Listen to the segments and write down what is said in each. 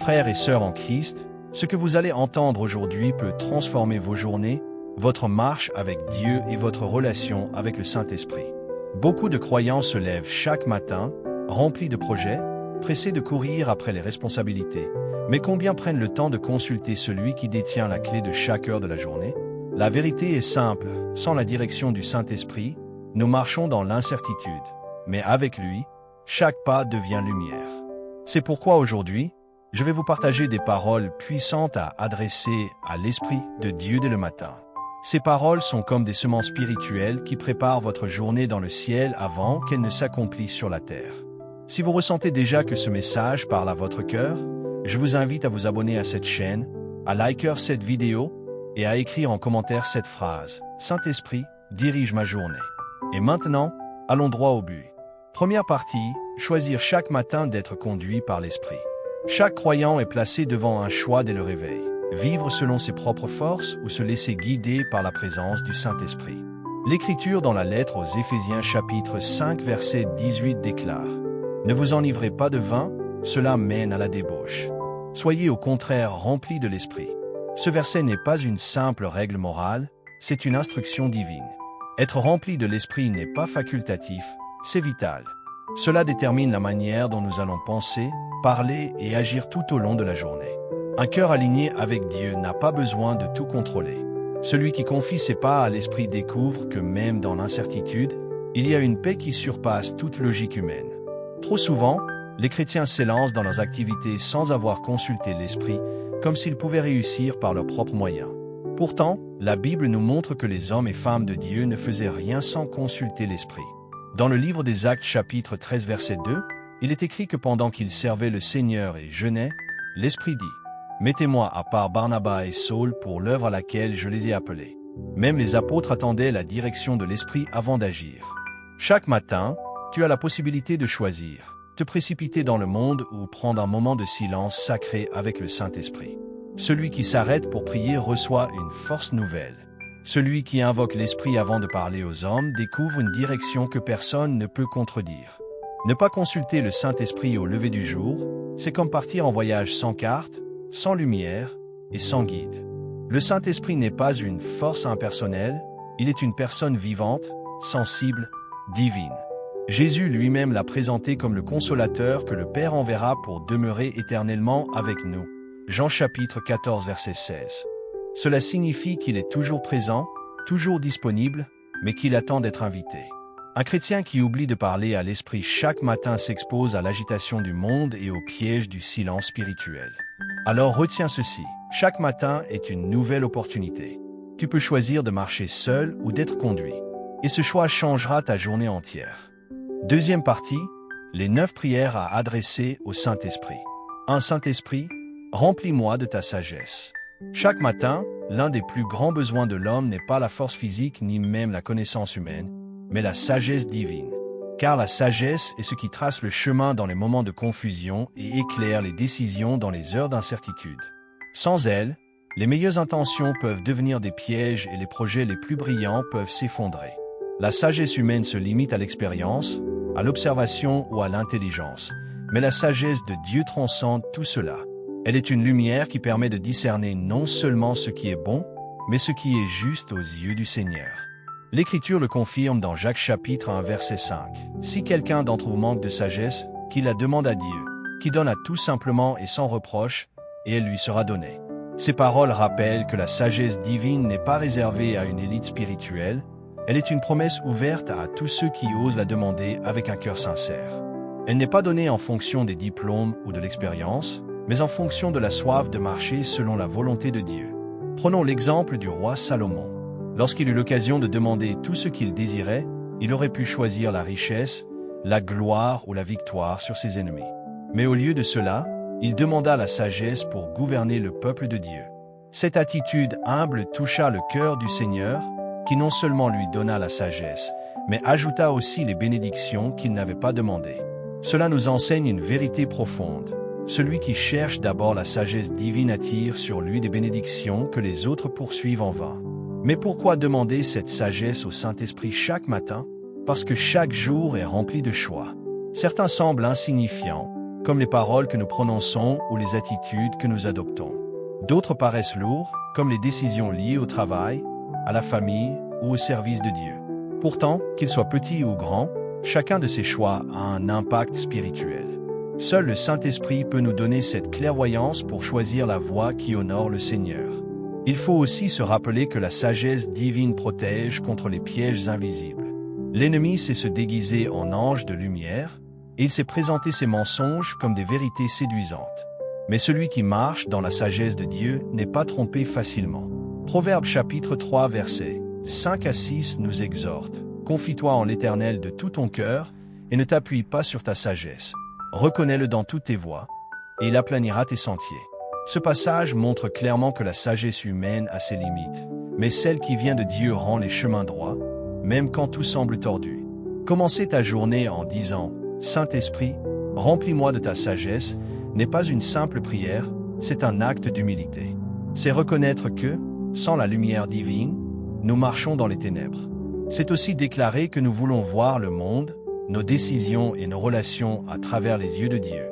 Frères et sœurs en Christ, ce que vous allez entendre aujourd'hui peut transformer vos journées, votre marche avec Dieu et votre relation avec le Saint-Esprit. Beaucoup de croyants se lèvent chaque matin, remplis de projets, pressés de courir après les responsabilités. Mais combien prennent le temps de consulter celui qui détient la clé de chaque heure de la journée? La vérité est simple, sans la direction du Saint-Esprit, nous marchons dans l'incertitude. Mais avec lui, chaque pas devient lumière. C'est pourquoi aujourd'hui, je vais vous partager des paroles puissantes à adresser à l'Esprit de Dieu dès le matin. Ces paroles sont comme des semences spirituelles qui préparent votre journée dans le ciel avant qu'elle ne s'accomplisse sur la terre. Si vous ressentez déjà que ce message parle à votre cœur, je vous invite à vous abonner à cette chaîne, à liker cette vidéo et à écrire en commentaire cette phrase « Saint-Esprit, dirige ma journée ». Et maintenant, allons droit au but. Première partie, choisir chaque matin d'être conduit par l'Esprit. Chaque croyant est placé devant un choix dès le réveil. Vivre selon ses propres forces ou se laisser guider par la présence du Saint-Esprit. L'Écriture dans la lettre aux Éphésiens chapitre 5 verset 18 déclare « Ne vous enivrez pas de vin, cela mène à la débauche. Soyez au contraire remplis de l'Esprit. » Ce verset n'est pas une simple règle morale, c'est une instruction divine. Être rempli de l'Esprit n'est pas facultatif, c'est vital. Cela détermine la manière dont nous allons penser, parler et agir tout au long de la journée. Un cœur aligné avec Dieu n'a pas besoin de tout contrôler. Celui qui confie ses pas à l'Esprit découvre que même dans l'incertitude, il y a une paix qui surpasse toute logique humaine. Trop souvent, les chrétiens s'élancent dans leurs activités sans avoir consulté l'Esprit, comme s'ils pouvaient réussir par leurs propres moyens. Pourtant, la Bible nous montre que les hommes et femmes de Dieu ne faisaient rien sans consulter l'Esprit. Dans le livre des Actes chapitre 13 verset 2, il est écrit que pendant qu'ils servaient le Seigneur et jeûnaient, l'Esprit dit « Mettez-moi à part Barnabas et Saul pour l'œuvre à laquelle je les ai appelés. » Même les apôtres attendaient la direction de l'Esprit avant d'agir. Chaque matin, tu as la possibilité de choisir, te précipiter dans le monde ou prendre un moment de silence sacré avec le Saint-Esprit. Celui qui s'arrête pour prier reçoit une force nouvelle. Celui qui invoque l'Esprit avant de parler aux hommes découvre une direction que personne ne peut contredire. Ne pas consulter le Saint-Esprit au lever du jour, c'est comme partir en voyage sans carte, sans lumière et sans guide. Le Saint-Esprit n'est pas une force impersonnelle, il est une personne vivante, sensible, divine. Jésus lui-même l'a présenté comme le consolateur que le Père enverra pour demeurer éternellement avec nous. Jean chapitre 14 verset 16. Cela signifie qu'il est toujours présent, toujours disponible, mais qu'il attend d'être invité. Un chrétien qui oublie de parler à l'Esprit chaque matin s'expose à l'agitation du monde et au piège du silence spirituel. Alors retiens ceci, chaque matin est une nouvelle opportunité. Tu peux choisir de marcher seul ou d'être conduit. Et ce choix changera ta journée entière. Deuxième partie, les 9 prières à adresser au Saint-Esprit. 1. Saint-Esprit, remplis-moi de ta sagesse. Chaque matin, l'un des plus grands besoins de l'homme n'est pas la force physique ni même la connaissance humaine, mais la sagesse divine. Car la sagesse est ce qui trace le chemin dans les moments de confusion et éclaire les décisions dans les heures d'incertitude. Sans elle, les meilleures intentions peuvent devenir des pièges et les projets les plus brillants peuvent s'effondrer. La sagesse humaine se limite à l'expérience, à l'observation ou à l'intelligence, mais la sagesse de Dieu transcende tout cela. Elle est une lumière qui permet de discerner non seulement ce qui est bon, mais ce qui est juste aux yeux du Seigneur. L'Écriture le confirme dans Jacques chapitre 1 verset 5. « Si quelqu'un d'entre vous manque de sagesse, qu'il la demande à Dieu, qui donne à tout simplement et sans reproche, et elle lui sera donnée. » Ces paroles rappellent que la sagesse divine n'est pas réservée à une élite spirituelle, elle est une promesse ouverte à tous ceux qui osent la demander avec un cœur sincère. Elle n'est pas donnée en fonction des diplômes ou de l'expérience, mais en fonction de la soif de marcher selon la volonté de Dieu. Prenons l'exemple du roi Salomon. Lorsqu'il eut l'occasion de demander tout ce qu'il désirait, il aurait pu choisir la richesse, la gloire ou la victoire sur ses ennemis. Mais au lieu de cela, il demanda la sagesse pour gouverner le peuple de Dieu. Cette attitude humble toucha le cœur du Seigneur, qui non seulement lui donna la sagesse, mais ajouta aussi les bénédictions qu'il n'avait pas demandées. Cela nous enseigne une vérité profonde. Celui qui cherche d'abord la sagesse divine attire sur lui des bénédictions que les autres poursuivent en vain. Mais pourquoi demander cette sagesse au Saint-Esprit chaque matin? Parce que chaque jour est rempli de choix. Certains semblent insignifiants, comme les paroles que nous prononçons ou les attitudes que nous adoptons. D'autres paraissent lourds, comme les décisions liées au travail, à la famille ou au service de Dieu. Pourtant, qu'ils soient petits ou grands, chacun de ces choix a un impact spirituel. Seul le Saint-Esprit peut nous donner cette clairvoyance pour choisir la voie qui honore le Seigneur. Il faut aussi se rappeler que la sagesse divine protège contre les pièges invisibles. L'ennemi sait se déguiser en ange de lumière, et il sait présenter ses mensonges comme des vérités séduisantes. Mais celui qui marche dans la sagesse de Dieu n'est pas trompé facilement. Proverbes chapitre 3 versets 5 à 6 nous exhorte. « Confie-toi en l'Éternel de tout ton cœur et ne t'appuie pas sur ta sagesse. Reconnais-le dans toutes tes voies, et il aplanira tes sentiers. » Ce passage montre clairement que la sagesse humaine a ses limites, mais celle qui vient de Dieu rend les chemins droits, même quand tout semble tordu. Commencer ta journée en disant « Saint-Esprit, remplis-moi de ta sagesse » n'est pas une simple prière, c'est un acte d'humilité. C'est reconnaître que, sans la lumière divine, nous marchons dans les ténèbres. C'est aussi déclarer que nous voulons voir le monde, nos décisions et nos relations à travers les yeux de Dieu.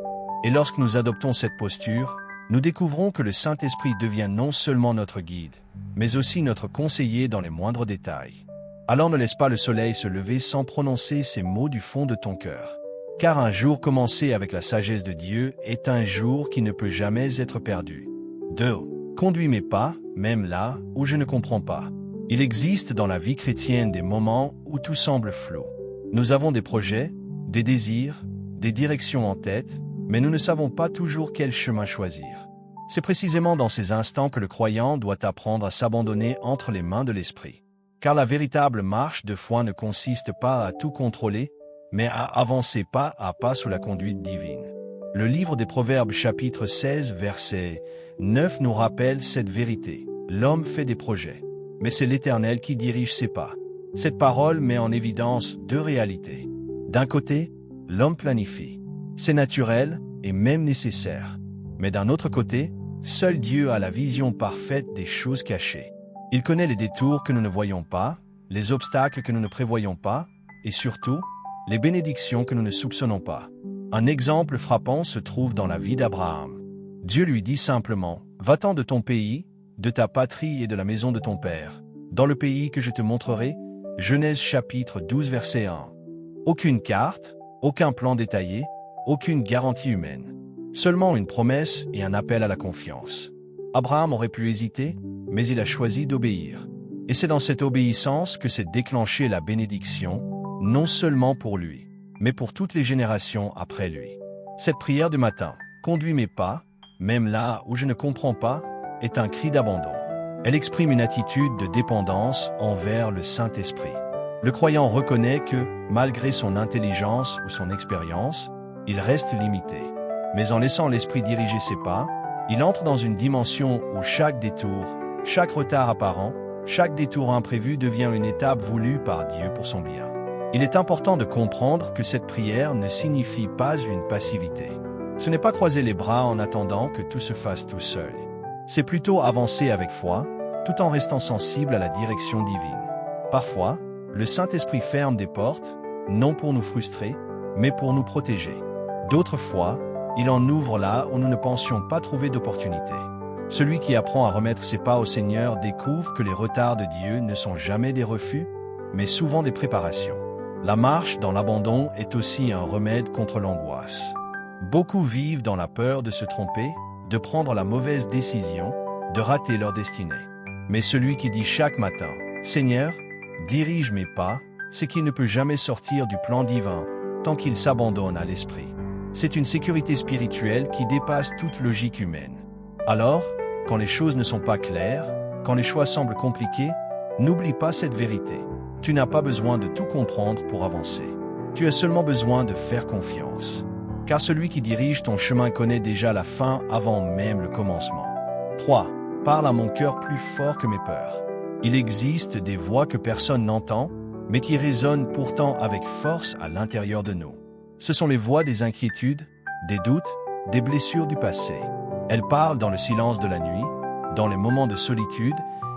Et lorsque nous adoptons cette posture, nous découvrons que le Saint-Esprit devient non seulement notre guide, mais aussi notre conseiller dans les moindres détails. Alors ne laisse pas le soleil se lever sans prononcer ces mots du fond de ton cœur. Car un jour commencé avec la sagesse de Dieu est un jour qui ne peut jamais être perdu. 2. Conduis mes pas, même là où je ne comprends pas. Il existe dans la vie chrétienne des moments où tout semble flou. Nous avons des projets, des désirs, des directions en tête, mais nous ne savons pas toujours quel chemin choisir. C'est précisément dans ces instants que le croyant doit apprendre à s'abandonner entre les mains de l'Esprit. Car la véritable marche de foi ne consiste pas à tout contrôler, mais à avancer pas à pas sous la conduite divine. Le livre des Proverbes chapitre 16 verset 9 nous rappelle cette vérité. L'homme fait des projets, mais c'est l'Éternel qui dirige ses pas. Cette parole met en évidence deux réalités. D'un côté, l'homme planifie. C'est naturel et même nécessaire. Mais d'un autre côté, seul Dieu a la vision parfaite des choses cachées. Il connaît les détours que nous ne voyons pas, les obstacles que nous ne prévoyons pas, et surtout, les bénédictions que nous ne soupçonnons pas. Un exemple frappant se trouve dans la vie d'Abraham. Dieu lui dit simplement « Va-t'en de ton pays, de ta patrie et de la maison de ton père, dans le pays que je te montrerai. » Genèse chapitre 12 verset 1. Aucune carte, aucun plan détaillé, aucune garantie humaine. Seulement une promesse et un appel à la confiance. Abraham aurait pu hésiter, mais il a choisi d'obéir. Et c'est dans cette obéissance que s'est déclenchée la bénédiction, non seulement pour lui, mais pour toutes les générations après lui. Cette prière du matin, « Conduis mes pas, même là où je ne comprends pas », est un cri d'abandon. Elle exprime une attitude de dépendance envers le Saint-Esprit. Le croyant reconnaît que, malgré son intelligence ou son expérience, il reste limité. Mais en laissant l'Esprit diriger ses pas, il entre dans une dimension où chaque détour, chaque retard apparent, chaque détour imprévu devient une étape voulue par Dieu pour son bien. Il est important de comprendre que cette prière ne signifie pas une passivité. Ce n'est pas croiser les bras en attendant que tout se fasse tout seul. C'est plutôt avancer avec foi, tout en restant sensible à la direction divine. Parfois, le Saint-Esprit ferme des portes, non pour nous frustrer, mais pour nous protéger. D'autres fois, il en ouvre là où nous ne pensions pas trouver d'opportunité. Celui qui apprend à remettre ses pas au Seigneur découvre que les retards de Dieu ne sont jamais des refus, mais souvent des préparations. La marche dans l'abandon est aussi un remède contre l'angoisse. Beaucoup vivent dans la peur de se tromper, de prendre la mauvaise décision, de rater leur destinée. Mais celui qui dit chaque matin « Seigneur, dirige mes pas », c'est qu'il ne peut jamais sortir du plan divin tant qu'il s'abandonne à l'Esprit. C'est une sécurité spirituelle qui dépasse toute logique humaine. Alors, quand les choses ne sont pas claires, quand les choix semblent compliqués, n'oublie pas cette vérité. Tu n'as pas besoin de tout comprendre pour avancer. Tu as seulement besoin de faire confiance. Car celui qui dirige ton chemin connaît déjà la fin avant même le commencement. 3. Parle à mon cœur plus fort que mes peurs. Il existe des voix que personne n'entend, mais qui résonnent pourtant avec force à l'intérieur de nous. Ce sont les voix des inquiétudes, des doutes, des blessures du passé. Elles parlent dans le silence de la nuit, dans les moments de solitude,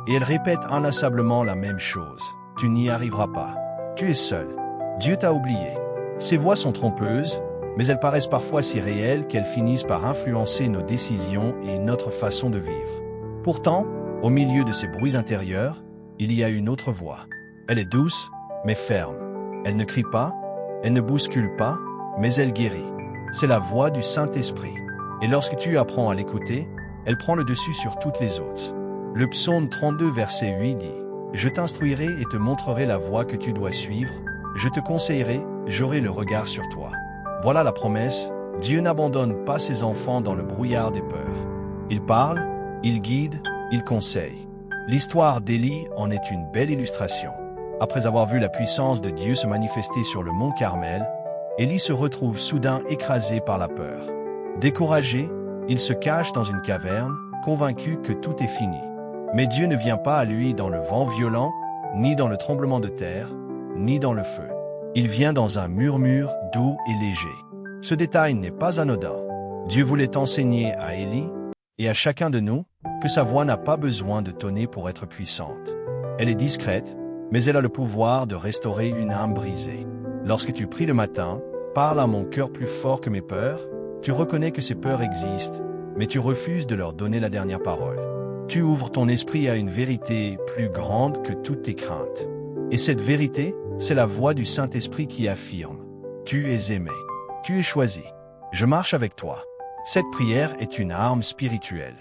et elles répètent inlassablement la même chose. Tu n'y arriveras pas. Tu es seul. Dieu t'a oublié. Ces voix sont trompeuses, mais elles paraissent parfois si réelles qu'elles finissent par influencer nos décisions et notre façon de vivre. Pourtant, au milieu de ces bruits intérieurs, il y a une autre voix. Elle est douce, mais ferme. Elle ne crie pas, elle ne bouscule pas, mais elle guérit. C'est la voix du Saint-Esprit. Et lorsque tu apprends à l'écouter, elle prend le dessus sur toutes les autres. Le psaume 32 verset 8 dit « Je t'instruirai et te montrerai la voie que tu dois suivre, je te conseillerai, j'aurai le regard sur toi. » Voilà la promesse, Dieu n'abandonne pas ses enfants dans le brouillard des peurs. Il parle, il guide, il conseille. L'histoire d'Élie en est une belle illustration. Après avoir vu la puissance de Dieu se manifester sur le mont Carmel, Élie se retrouve soudain écrasé par la peur. Découragé, il se cache dans une caverne, convaincu que tout est fini. Mais Dieu ne vient pas à lui dans le vent violent, ni dans le tremblement de terre, ni dans le feu. Il vient dans un murmure doux et léger. Ce détail n'est pas anodin. Dieu voulait enseigner à Élie et à chacun de nous que sa voix n'a pas besoin de tonner pour être puissante. Elle est discrète, mais elle a le pouvoir de restaurer une âme brisée. Lorsque tu pries le matin, parle à mon cœur plus fort que mes peurs, tu reconnais que ces peurs existent, mais tu refuses de leur donner la dernière parole. Tu ouvres ton esprit à une vérité plus grande que toutes tes craintes. Et cette vérité, c'est la voix du Saint-Esprit qui affirme « Tu es aimé, tu es choisi, je marche avec toi ». Cette prière est une arme spirituelle,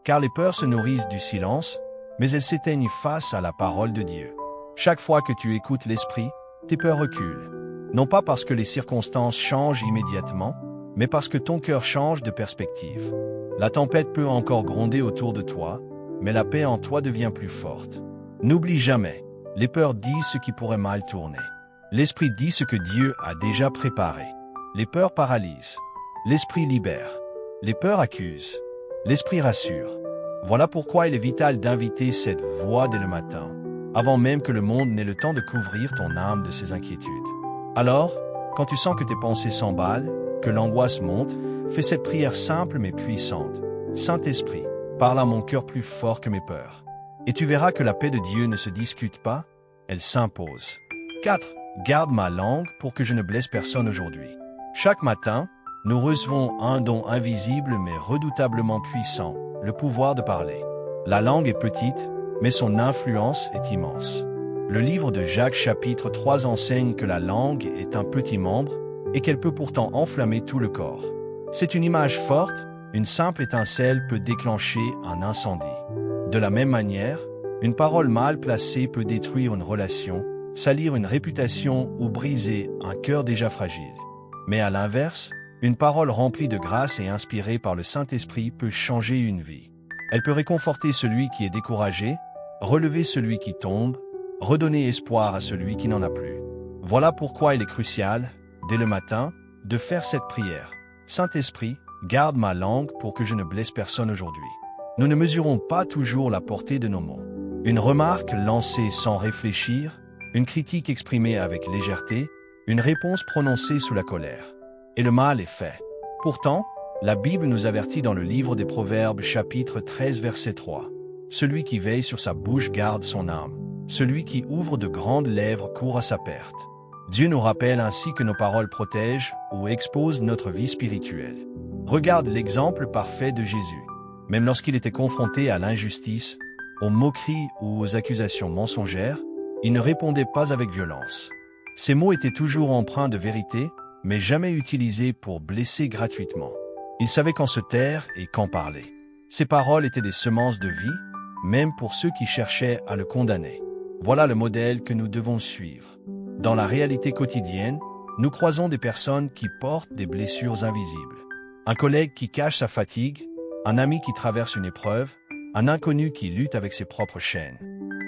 car les peurs se nourrissent du silence, mais elles s'éteignent face à la parole de Dieu. Chaque fois que tu écoutes l'Esprit, tes peurs reculent. Non pas parce que les circonstances changent immédiatement, mais parce que ton cœur change de perspective. La tempête peut encore gronder autour de toi, mais la paix en toi devient plus forte. N'oublie jamais, les peurs disent ce qui pourrait mal tourner. L'Esprit dit ce que Dieu a déjà préparé. Les peurs paralysent. L'Esprit libère. Les peurs accusent. L'Esprit rassure. Voilà pourquoi il est vital d'inviter cette voix dès le matin, avant même que le monde n'ait le temps de couvrir ton âme de ses inquiétudes. Alors, quand tu sens que tes pensées s'emballent, que l'angoisse monte, fais cette prière simple mais puissante. Saint-Esprit, parle à mon cœur plus fort que mes peurs. Et tu verras que la paix de Dieu ne se discute pas, elle s'impose. 4. Garde ma langue pour que je ne blesse personne aujourd'hui. Chaque matin, nous recevons un don invisible mais redoutablement puissant, le pouvoir de parler. La langue est petite, mais son influence est immense. Le livre de Jacques chapitre 3 enseigne que la langue est un petit membre et qu'elle peut pourtant enflammer tout le corps. C'est une image forte, une simple étincelle peut déclencher un incendie. De la même manière, une parole mal placée peut détruire une relation, salir une réputation ou briser un cœur déjà fragile. Mais à l'inverse, une parole remplie de grâce et inspirée par le Saint-Esprit peut changer une vie. Elle peut réconforter celui qui est découragé, relever celui qui tombe, redonner espoir à celui qui n'en a plus. Voilà pourquoi il est crucial, dès le matin, de faire cette prière. Saint-Esprit, garde ma langue pour que je ne blesse personne aujourd'hui. Nous ne mesurons pas toujours la portée de nos mots. Une remarque lancée sans réfléchir, une critique exprimée avec légèreté, une réponse prononcée sous la colère. Et le mal est fait. Pourtant, la Bible nous avertit dans le livre des Proverbes chapitre 13 verset 3. Celui qui veille sur sa bouche garde son âme. Celui qui ouvre de grandes lèvres court à sa perte. Dieu nous rappelle ainsi que nos paroles protègent ou exposent notre vie spirituelle. Regarde l'exemple parfait de Jésus. Même lorsqu'il était confronté à l'injustice, aux moqueries ou aux accusations mensongères, il ne répondait pas avec violence. Ses mots étaient toujours empreints de vérité, mais jamais utilisés pour blesser gratuitement. Il savait quand se taire et quand parler. Ses paroles étaient des semences de vie, même pour ceux qui cherchaient à le condamner. Voilà le modèle que nous devons suivre. Dans la réalité quotidienne, nous croisons des personnes qui portent des blessures invisibles. Un collègue qui cache sa fatigue, un ami qui traverse une épreuve, un inconnu qui lutte avec ses propres chaînes.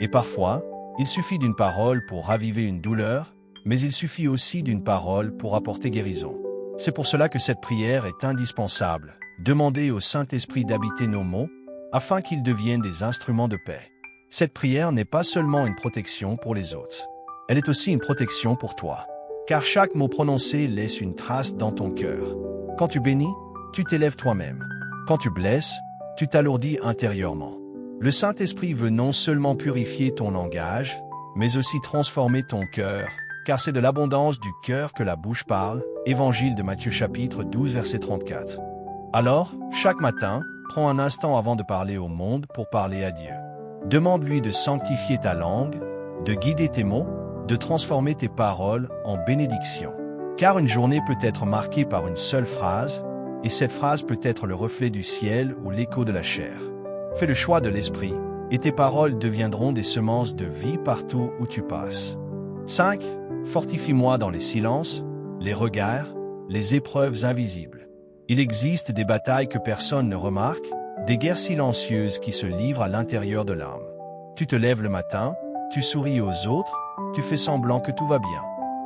Et parfois, il suffit d'une parole pour raviver une douleur, mais il suffit aussi d'une parole pour apporter guérison. C'est pour cela que cette prière est indispensable. Demandez au Saint-Esprit d'habiter nos mots, afin qu'ils deviennent des instruments de paix. Cette prière n'est pas seulement une protection pour les autres. Elle est aussi une protection pour toi. Car chaque mot prononcé laisse une trace dans ton cœur. Quand tu bénis, tu t'élèves toi-même. Quand tu blesses, tu t'alourdis intérieurement. Le Saint-Esprit veut non seulement purifier ton langage, mais aussi transformer ton cœur, car c'est de l'abondance du cœur que la bouche parle. Évangile de Matthieu chapitre 12 verset 34. Alors, chaque matin, prends un instant avant de parler au monde pour parler à Dieu. Demande-lui de sanctifier ta langue, de guider tes mots, de transformer tes paroles en bénédiction. Car une journée peut être marquée par une seule phrase, et cette phrase peut être le reflet du ciel ou l'écho de la chair. Fais le choix de l'esprit, et tes paroles deviendront des semences de vie partout où tu passes. 5. Fortifie-moi dans les silences, les regards, les épreuves invisibles. Il existe des batailles que personne ne remarque, des guerres silencieuses qui se livrent à l'intérieur de l'âme. Tu te lèves le matin, tu souris aux autres, tu fais semblant que tout va bien.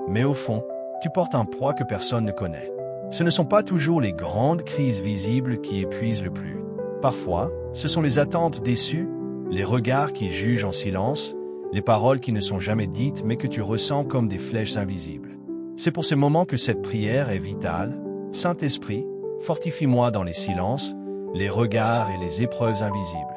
Mais au fond, tu portes un poids que personne ne connaît. Ce ne sont pas toujours les grandes crises visibles qui épuisent le plus. Parfois, ce sont les attentes déçues, les regards qui jugent en silence, les paroles qui ne sont jamais dites mais que tu ressens comme des flèches invisibles. C'est pour ces moments que cette prière est vitale. Saint-Esprit, fortifie-moi dans les silences, les regards et les épreuves invisibles.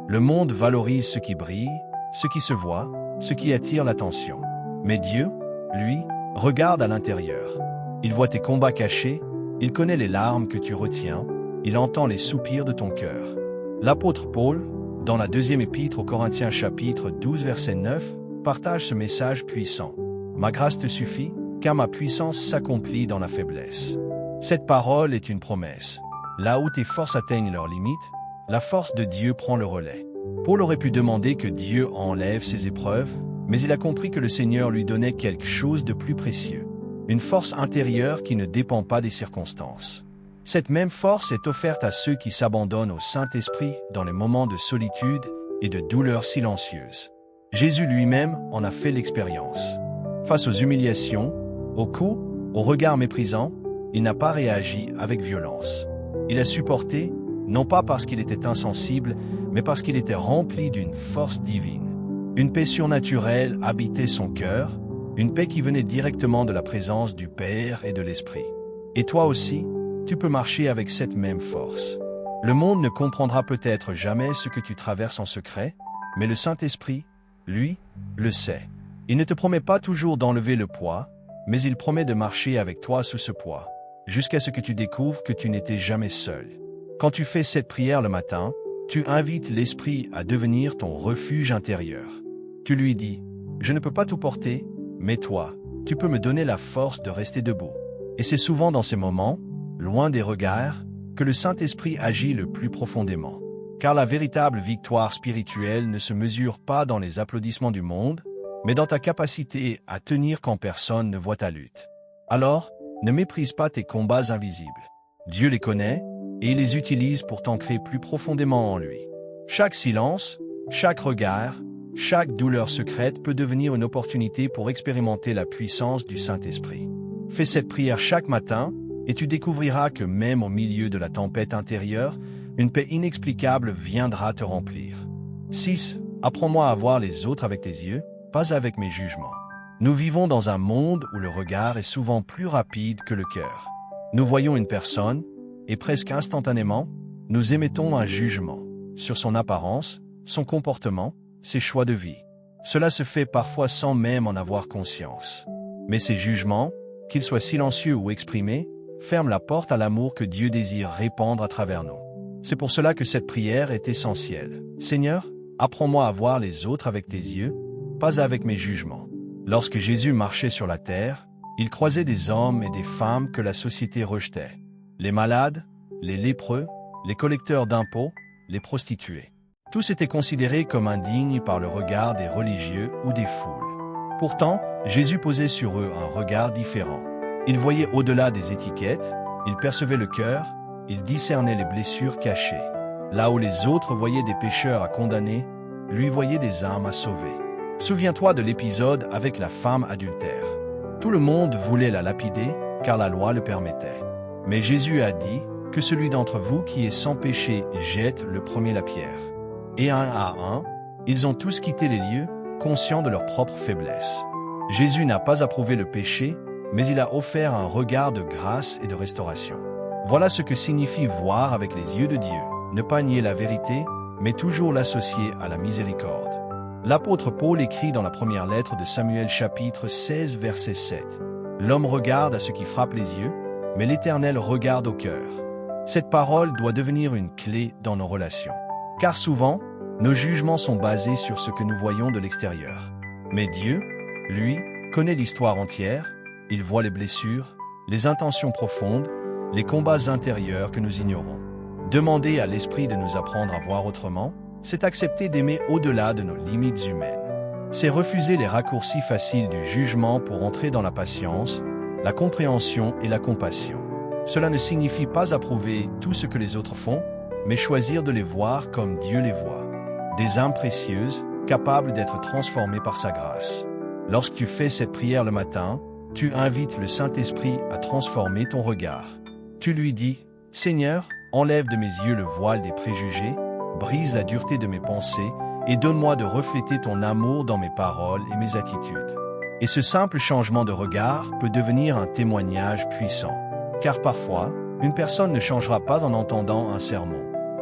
Le monde valorise ce qui brille, ce qui se voit, ce qui attire l'attention. Mais Dieu, lui, regarde à l'intérieur. Il voit tes combats cachés, il connaît les larmes que tu retiens, il entend les soupirs de ton cœur. L'apôtre Paul, dans la deuxième épître aux Corinthiens chapitre 12 verset 9, partage ce message puissant. « Ma grâce te suffit, car ma puissance s'accomplit dans la faiblesse. » Cette parole est une promesse. Là où tes forces atteignent leurs limites, la force de Dieu prend le relais. Paul aurait pu demander que Dieu enlève ses épreuves, mais il a compris que le Seigneur lui donnait quelque chose de plus précieux. Une force intérieure qui ne dépend pas des circonstances. Cette même force est offerte à ceux qui s'abandonnent au Saint-Esprit dans les moments de solitude et de douleur silencieuse. Jésus lui-même en a fait l'expérience. Face aux humiliations, aux coups, aux regards méprisants, il n'a pas réagi avec violence. Il a supporté, non pas parce qu'il était insensible, mais parce qu'il était rempli d'une force divine. Une paix surnaturelle habitait son cœur, une paix qui venait directement de la présence du Père et de l'Esprit. Et toi aussi, tu peux marcher avec cette même force. Le monde ne comprendra peut-être jamais ce que tu traverses en secret, mais le Saint-Esprit, lui, le sait. Il ne te promet pas toujours d'enlever le poids, mais il promet de marcher avec toi sous ce poids, jusqu'à ce que tu découvres que tu n'étais jamais seul. Quand tu fais cette prière le matin, tu invites l'Esprit à devenir ton refuge intérieur. Tu lui dis, « Je ne peux pas tout porter, mais toi, tu peux me donner la force de rester debout. » Et c'est souvent dans ces moments, loin des regards, que le Saint-Esprit agit le plus profondément. Car la véritable victoire spirituelle ne se mesure pas dans les applaudissements du monde, mais dans ta capacité à tenir quand personne ne voit ta lutte. Alors, ne méprise pas tes combats invisibles. Dieu les connaît, et il les utilise pour t'ancrer plus profondément en lui. Chaque silence, chaque regard, chaque douleur secrète peut devenir une opportunité pour expérimenter la puissance du Saint-Esprit. Fais cette prière chaque matin, et tu découvriras que même au milieu de la tempête intérieure, une paix inexplicable viendra te remplir. 6. Apprends-moi à voir les autres avec tes yeux, pas avec mes jugements. Nous vivons dans un monde où le regard est souvent plus rapide que le cœur. Nous voyons une personne, et presque instantanément, nous émettons un jugement sur son apparence, son comportement, ses choix de vie. Cela se fait parfois sans même en avoir conscience. Mais ces jugements, qu'ils soient silencieux ou exprimés, ferment la porte à l'amour que Dieu désire répandre à travers nous. C'est pour cela que cette prière est essentielle. Seigneur, apprends-moi à voir les autres avec tes yeux, pas avec mes jugements. Lorsque Jésus marchait sur la terre, il croisait des hommes et des femmes que la société rejetait. Les malades, les lépreux, les collecteurs d'impôts, les prostituées. Tous étaient considérés comme indignes par le regard des religieux ou des foules. Pourtant, Jésus posait sur eux un regard différent. Il voyait au-delà des étiquettes, il percevait le cœur, il discernait les blessures cachées. Là où les autres voyaient des pécheurs à condamner, lui voyait des âmes à sauver. Souviens-toi de l'épisode avec la femme adultère. Tout le monde voulait la lapider, car la loi le permettait. Mais Jésus a dit que celui d'entre vous qui est sans péché jette le premier la pierre. Et un à un, ils ont tous quitté les lieux, conscients de leur propre faiblesse. Jésus n'a pas approuvé le péché, mais il a offert un regard de grâce et de restauration. Voilà ce que signifie voir avec les yeux de Dieu, ne pas nier la vérité, mais toujours l'associer à la miséricorde. L'apôtre Paul écrit dans la première lettre de Samuel chapitre 16 verset 7. L'homme regarde à ce qui frappe les yeux, mais l'Éternel regarde au cœur. Cette parole doit devenir une clé dans nos relations. Car souvent, nos jugements sont basés sur ce que nous voyons de l'extérieur. Mais Dieu, lui, connaît l'histoire entière, il voit les blessures, les intentions profondes, les combats intérieurs que nous ignorons. Demander à l'Esprit de nous apprendre à voir autrement, c'est accepter d'aimer au-delà de nos limites humaines. C'est refuser les raccourcis faciles du jugement pour entrer dans la patience, la compréhension et la compassion. Cela ne signifie pas approuver tout ce que les autres font, mais choisir de les voir comme Dieu les voit. Des âmes précieuses, capables d'être transformées par sa grâce. Lorsque tu fais cette prière le matin, tu invites le Saint-Esprit à transformer ton regard. Tu lui dis, « Seigneur, enlève de mes yeux le voile des préjugés, brise la dureté de mes pensées et donne-moi de refléter ton amour dans mes paroles et mes attitudes. » Et ce simple changement de regard peut devenir un témoignage puissant. Car parfois, une personne ne changera pas en entendant un sermon,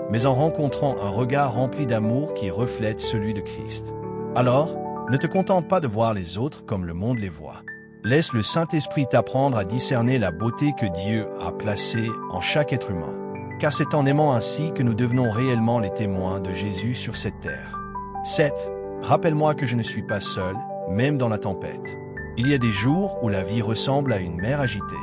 mais en rencontrant un regard rempli d'amour qui reflète celui de Christ. Alors, ne te contente pas de voir les autres comme le monde les voit. Laisse le Saint-Esprit t'apprendre à discerner la beauté que Dieu a placée en chaque être humain. Car c'est en aimant ainsi que nous devenons réellement les témoins de Jésus sur cette terre. 7. Rappelle-moi que je ne suis pas seul, même dans la tempête. Il y a des jours où la vie ressemble à une mer agitée.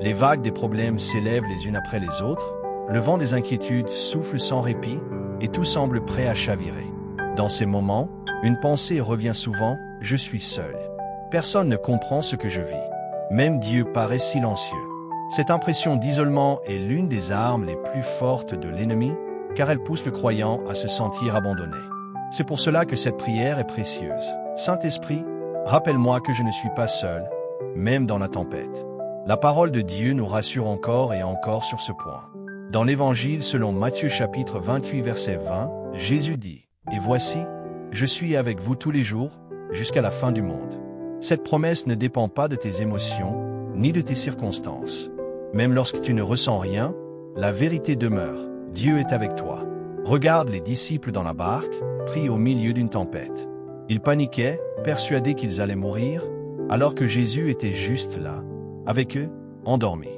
Les vagues des problèmes s'élèvent les unes après les autres, le vent des inquiétudes souffle sans répit, et tout semble prêt à chavirer. Dans ces moments, une pensée revient souvent, « Je suis seul. Personne ne comprend ce que je vis. Même Dieu paraît silencieux. » Cette impression d'isolement est l'une des armes les plus fortes de l'ennemi, car elle pousse le croyant à se sentir abandonné. C'est pour cela que cette prière est précieuse. Saint-Esprit, rappelle-moi que je ne suis pas seul, même dans la tempête. La parole de Dieu nous rassure encore et encore sur ce point. Dans l'Évangile selon Matthieu chapitre 28 verset 20, Jésus dit, « Et voici, je suis avec vous tous les jours, jusqu'à la fin du monde. » Cette promesse ne dépend pas de tes émotions, ni de tes circonstances. Même lorsque tu ne ressens rien, la vérité demeure. Dieu est avec toi. Regarde les disciples dans la barque, pris au milieu d'une tempête. Ils paniquaient, persuadés qu'ils allaient mourir, alors que Jésus était juste là, avec eux, endormi.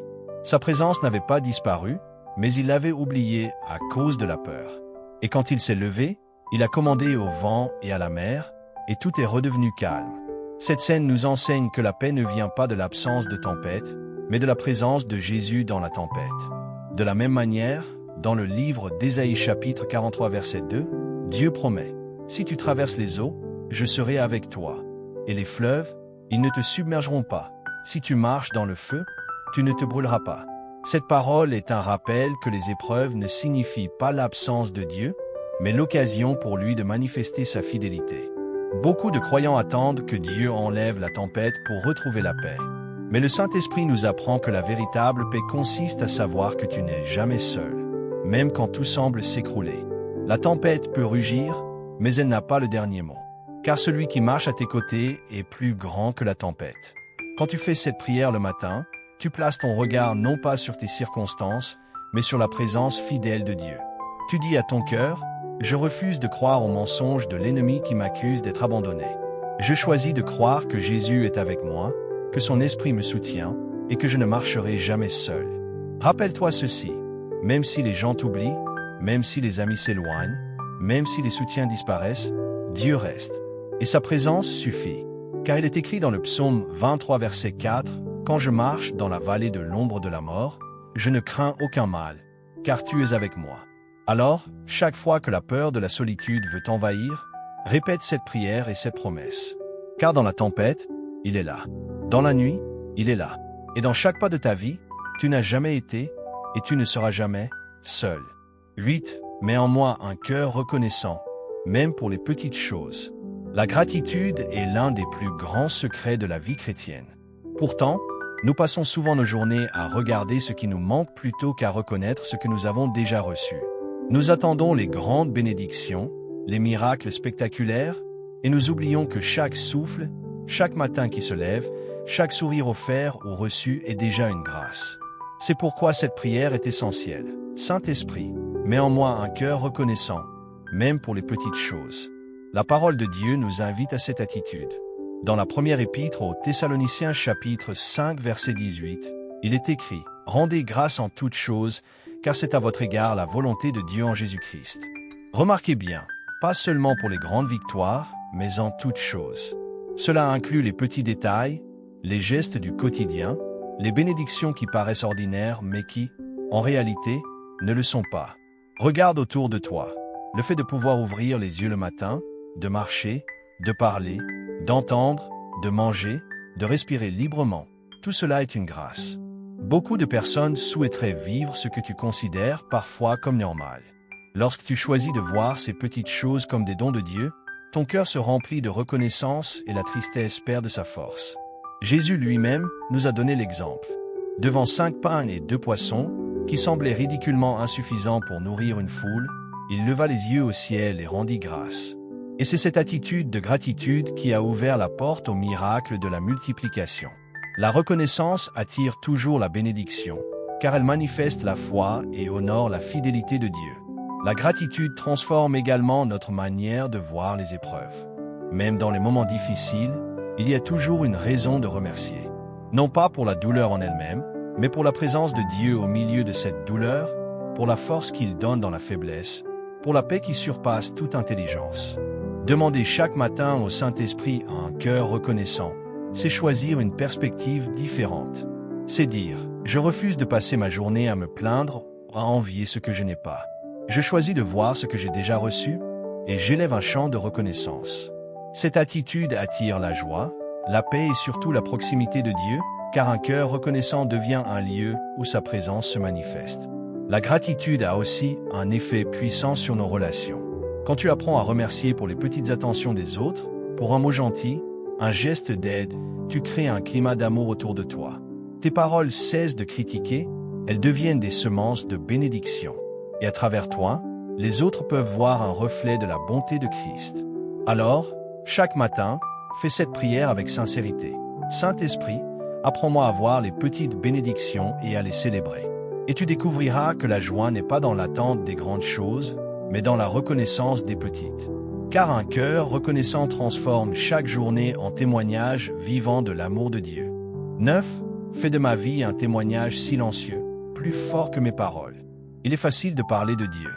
Sa présence n'avait pas disparu, mais il l'avait oublié à cause de la peur. Et quand il s'est levé, il a commandé au vent et à la mer, et tout est redevenu calme. Cette scène nous enseigne que la paix ne vient pas de l'absence de tempête, mais de la présence de Jésus dans la tempête. De la même manière, dans le livre d'Ésaïe chapitre 43 verset 2, Dieu promet, « Si tu traverses les eaux, je serai avec toi, et les fleuves, ils ne te submergeront pas. Si tu marches dans le feu, tu ne te brûleras pas. » Cette parole est un rappel que les épreuves ne signifient pas l'absence de Dieu, mais l'occasion pour lui de manifester sa fidélité. Beaucoup de croyants attendent que Dieu enlève la tempête pour retrouver la paix. Mais le Saint-Esprit nous apprend que la véritable paix consiste à savoir que tu n'es jamais seul, même quand tout semble s'écrouler. La tempête peut rugir, mais elle n'a pas le dernier mot. Car celui qui marche à tes côtés est plus grand que la tempête. Quand tu fais cette prière le matin, tu places ton regard non pas sur tes circonstances, mais sur la présence fidèle de Dieu. Tu dis à ton cœur, « Je refuse de croire aux mensonges de l'ennemi qui m'accuse d'être abandonné. Je choisis de croire que Jésus est avec moi, que son esprit me soutient et que je ne marcherai jamais seul. » Rappelle-toi ceci, même si les gens t'oublient, même si les amis s'éloignent, même si les soutiens disparaissent, Dieu reste. Et sa présence suffit. Car il est écrit dans le psaume 23 verset 4, « Quand je marche dans la vallée de l'ombre de la mort, je ne crains aucun mal, car tu es avec moi. » Alors, chaque fois que la peur de la solitude veut t'envahir, répète cette prière et cette promesse. Car dans la tempête, il est là. Dans la nuit, il est là. Et dans chaque pas de ta vie, tu n'as jamais été, et tu ne seras jamais, seul. 8. Mets en moi un cœur reconnaissant, même pour les petites choses. La gratitude est l'un des plus grands secrets de la vie chrétienne. Pourtant, nous passons souvent nos journées à regarder ce qui nous manque plutôt qu'à reconnaître ce que nous avons déjà reçu. Nous attendons les grandes bénédictions, les miracles spectaculaires, et nous oublions que chaque souffle, chaque matin qui se lève, chaque sourire offert ou reçu est déjà une grâce. C'est pourquoi cette prière est essentielle. Saint-Esprit, mets en moi un cœur reconnaissant, même pour les petites choses. La parole de Dieu nous invite à cette attitude. Dans la première épître aux Thessaloniciens chapitre 5 verset 18, il est écrit « Rendez grâce en toutes choses, car c'est à votre égard la volonté de Dieu en Jésus-Christ. » Remarquez bien, pas seulement pour les grandes victoires, mais en toutes choses. Cela inclut les petits détails, les gestes du quotidien, les bénédictions qui paraissent ordinaires mais qui, en réalité, ne le sont pas. Regarde autour de toi. Le fait de pouvoir ouvrir les yeux le matin, de marcher, de parler, d'entendre, de manger, de respirer librement, tout cela est une grâce. Beaucoup de personnes souhaiteraient vivre ce que tu considères parfois comme normal. Lorsque tu choisis de voir ces petites choses comme des dons de Dieu, ton cœur se remplit de reconnaissance et la tristesse perd de sa force. Jésus lui-même nous a donné l'exemple. Devant 5 pains et 2 poissons, qui semblaient ridiculement insuffisants pour nourrir une foule, il leva les yeux au ciel et rendit grâce. Et c'est cette attitude de gratitude qui a ouvert la porte au miracle de la multiplication. La reconnaissance attire toujours la bénédiction, car elle manifeste la foi et honore la fidélité de Dieu. La gratitude transforme également notre manière de voir les épreuves. Même dans les moments difficiles, il y a toujours une raison de remercier. Non pas pour la douleur en elle-même, mais pour la présence de Dieu au milieu de cette douleur, pour la force qu'il donne dans la faiblesse, pour la paix qui surpasse toute intelligence. Demander chaque matin au Saint-Esprit un cœur reconnaissant, c'est choisir une perspective différente. C'est dire, je refuse de passer ma journée à me plaindre ou à envier ce que je n'ai pas. Je choisis de voir ce que j'ai déjà reçu et j'élève un chant de reconnaissance. Cette attitude attire la joie, la paix et surtout la proximité de Dieu, car un cœur reconnaissant devient un lieu où sa présence se manifeste. La gratitude a aussi un effet puissant sur nos relations. Quand tu apprends à remercier pour les petites attentions des autres, pour un mot gentil, un geste d'aide, tu crées un climat d'amour autour de toi. Tes paroles cessent de critiquer, elles deviennent des semences de bénédiction. Et à travers toi, les autres peuvent voir un reflet de la bonté de Christ. Alors, chaque matin, fais cette prière avec sincérité. Saint-Esprit, apprends-moi à voir les petites bénédictions et à les célébrer. Et tu découvriras que la joie n'est pas dans l'attente des grandes choses, mais dans la reconnaissance des petites. Car un cœur reconnaissant transforme chaque journée en témoignage vivant de l'amour de Dieu. 9. Fais de ma vie un témoignage silencieux, plus fort que mes paroles. Il est facile de parler de Dieu.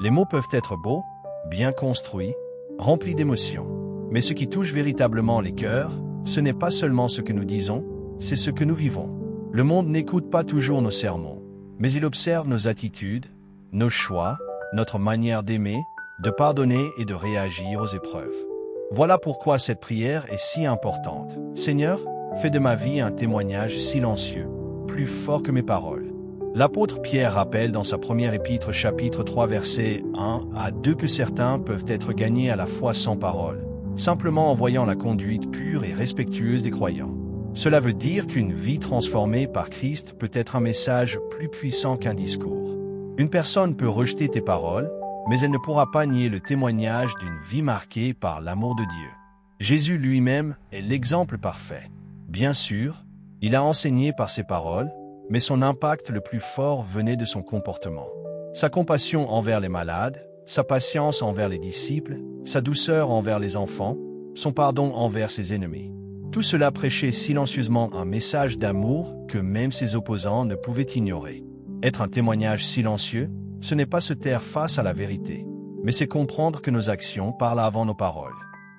Les mots peuvent être beaux, bien construits, remplis d'émotions. Mais ce qui touche véritablement les cœurs, ce n'est pas seulement ce que nous disons, c'est ce que nous vivons. Le monde n'écoute pas toujours nos sermons, mais il observe nos attitudes, nos choix, notre manière d'aimer, de pardonner et de réagir aux épreuves. Voilà pourquoi cette prière est si importante. Seigneur, fais de ma vie un témoignage silencieux, plus fort que mes paroles. L'apôtre Pierre rappelle dans sa première épître chapitre 3 versets 1 à 2 que certains peuvent être gagnés à la foi sans parole, simplement en voyant la conduite pure et respectueuse des croyants. Cela veut dire qu'une vie transformée par Christ peut être un message plus puissant qu'un discours. Une personne peut rejeter tes paroles, mais elle ne pourra pas nier le témoignage d'une vie marquée par l'amour de Dieu. Jésus lui-même est l'exemple parfait. Bien sûr, il a enseigné par ses paroles, mais son impact le plus fort venait de son comportement. Sa compassion envers les malades, sa patience envers les disciples, sa douceur envers les enfants, son pardon envers ses ennemis. Tout cela prêchait silencieusement un message d'amour que même ses opposants ne pouvaient ignorer. Être un témoignage silencieux, ce n'est pas se taire face à la vérité, mais c'est comprendre que nos actions parlent avant nos paroles.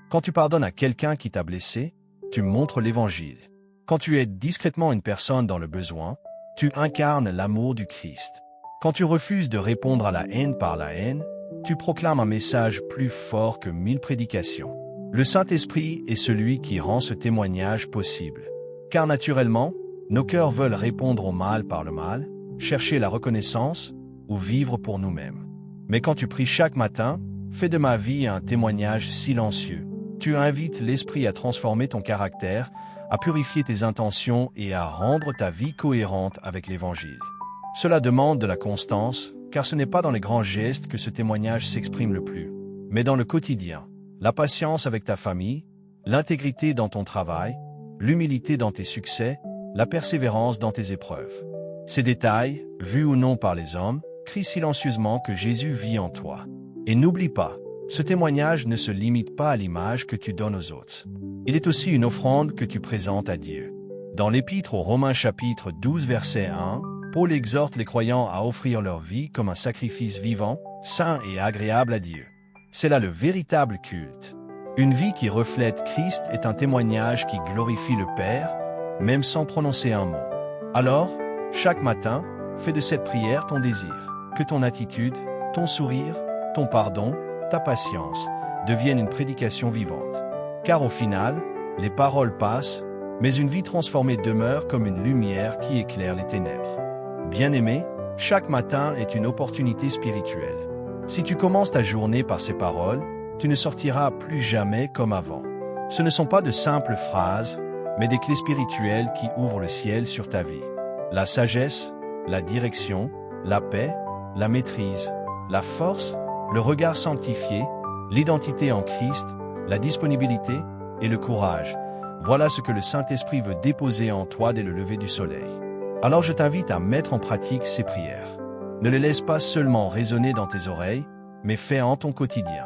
Quand tu pardonnes à quelqu'un qui t'a blessé, tu montres l'Évangile. Quand tu aides discrètement une personne dans le besoin, tu incarnes l'amour du Christ. Quand tu refuses de répondre à la haine par la haine, tu proclames un message plus fort que 1000 prédications. Le Saint-Esprit est celui qui rend ce témoignage possible. Car naturellement, nos cœurs veulent répondre au mal par le mal, chercher la reconnaissance ou vivre pour nous-mêmes. Mais quand tu pries chaque matin, fais de ma vie un témoignage silencieux. Tu invites l'Esprit à transformer ton caractère, à purifier tes intentions et à rendre ta vie cohérente avec l'Évangile. Cela demande de la constance, car ce n'est pas dans les grands gestes que ce témoignage s'exprime le plus, mais dans le quotidien. La patience avec ta famille, l'intégrité dans ton travail, l'humilité dans tes succès, la persévérance dans tes épreuves. Ces détails, vus ou non par les hommes, crient silencieusement que Jésus vit en toi. Et n'oublie pas, Ce témoignage ne se limite pas à l'image que tu donnes aux autres. Il est aussi une offrande que tu présentes à Dieu. Dans l'Épître aux Romains chapitre 12 verset 1, Paul exhorte les croyants à offrir leur vie comme un sacrifice vivant, saint et agréable à Dieu. C'est là le véritable culte. Une vie qui reflète Christ est un témoignage qui glorifie le Père, même sans prononcer un mot. Alors, chaque matin, fais de cette prière ton désir, que ton attitude, ton sourire, ton pardon, ta patience deviennent une prédication vivante. Car au final, les paroles passent, mais une vie transformée demeure comme une lumière qui éclaire les ténèbres. Bien-aimé, chaque matin est une opportunité spirituelle. Si tu commences ta journée par ces paroles, tu ne sortiras plus jamais comme avant. Ce ne sont pas de simples phrases, mais des clés spirituelles qui ouvrent le ciel sur ta vie. La sagesse, la direction, la paix, la maîtrise, la force, le regard sanctifié, l'identité en Christ, la disponibilité et le courage. Voilà ce que le Saint-Esprit veut déposer en toi dès le lever du soleil. Alors je t'invite à mettre en pratique ces prières. Ne les laisse pas seulement résonner dans tes oreilles, mais fais-en ton quotidien.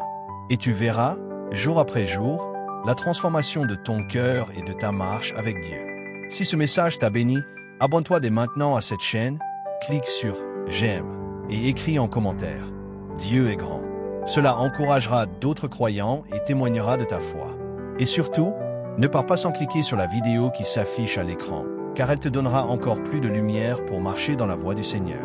Et tu verras, jour après jour, la transformation de ton cœur et de ta marche avec Dieu. Si ce message t'a béni, abonne-toi dès maintenant à cette chaîne, clique sur « J'aime » et écris en commentaire « Dieu est grand ». Cela encouragera d'autres croyants et témoignera de ta foi. Et surtout, ne pars pas sans cliquer sur la vidéo qui s'affiche à l'écran, car elle te donnera encore plus de lumière pour marcher dans la voie du Seigneur.